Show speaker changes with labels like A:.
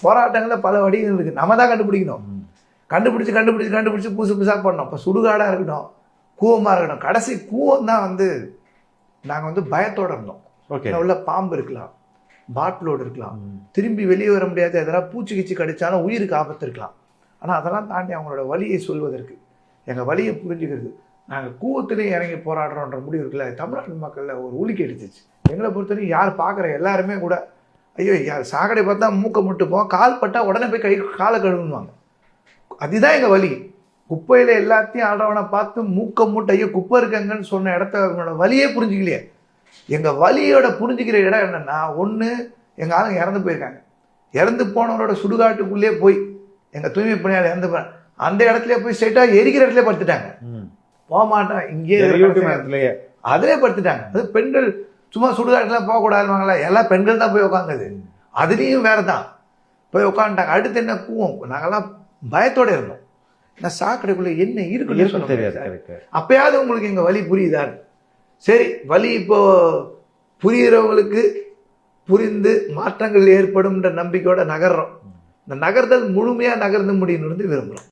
A: போராட்டங்களில் பல வழிகள் இருக்குது. நம்ம தான் கண்டுபிடிக்கணும். கண்டுபிடிச்சு புதுசாக பண்ணோம். இப்போ சுடுகாடாக இருக்கட்டும், கூவமாக இருக்கட்டும். கடைசி கூவம் தான் வந்து நாங்கள் வந்து பயத்தோடு இருந்தோம். உள்ள பாம்பு இருக்கலாம், பாட்டிலோடு இருக்கலாம், திரும்பி வெளியே வர முடியாது, எதனால் பூச்சி கடிச்சாலும் உயிருக்கு ஆபத்து இருக்கலாம். ஆனால் அதெல்லாம் தாண்டி அவங்களோட வலியை சொல்வதற்கு, எங்கள் வலியை புரிஞ்சுக்கிறது, நாங்கள் கூவத்திலே இறங்கி போராடுறோன்ற முடிவு இருக்குல்ல, தமிழ்நாட்டு மக்களில் ஒரு உலுக்கி அடிச்சிச்சு. எங்களை பொறுத்தவரைக்கும் யார் பார்க்குற எல்லாருமே கூட ஐயோ யார் சாக்கடை பார்த்தா மூக்கை முட்டுப்போம், கால் பட்டால் உடனே போய் காலை கழுவுவாங்க. அதுதான் எங்கள் வலி. குப்பையில் எல்லாத்தையும் ஆடுறவனை பார்த்து மூக்கை மூட்டை ஐயோ குப்பை இருக்கங்கன்னு சொன்ன இடத்த வலியே புரிஞ்சுக்கலையே. எங்கள் வலியோட புரிஞ்சுக்கிற இடம் என்னென்னா, ஒன்று எங்கள் ஆளுங்க இறந்து போயிருக்காங்க. இறந்து போனவரோட சுடுகாட்டுக்குள்ளேயே போய் எங்கள் தூய்மை பணியாளர் இறந்து போய் அந்த இடத்துல போய் ஸ்ட்ரைட்டாக எரிக்கிற இடத்துல படுத்துட்டாங்க. போக மாட்டோம் இங்கே அதிலே படுத்துட்டாங்க. அது பெண்கள் சும்மா சுடுகாட்டுலாம் போகக்கூடாதுவாங்களா, எல்லாம் பெண்கள் தான் போய் உட்காந்துது. அதுலேயும் வேறு தான் போய் உட்காந்துட்டாங்க. அடுத்து என்ன கூவம், நாங்கள்லாம் பயத்தோடு இருந்தோம். ஏன்னா சாக்கடைக்குள்ளே என்ன இருக்குன்னு சொல்ல தெரியாது. அப்பயாவது உங்களுக்கு எங்கள் வலி புரியுதான்னு. சரி, வலி இப்போ புரிகிறவங்களுக்கு புரிந்து மாற்றங்கள் ஏற்படும்ன்ற நம்பிக்கையோட நகர்றோம். இந்த நகர்தல் முழுமையாக நகர்ந்து முடியணும்னு விரும்புகிறோம்.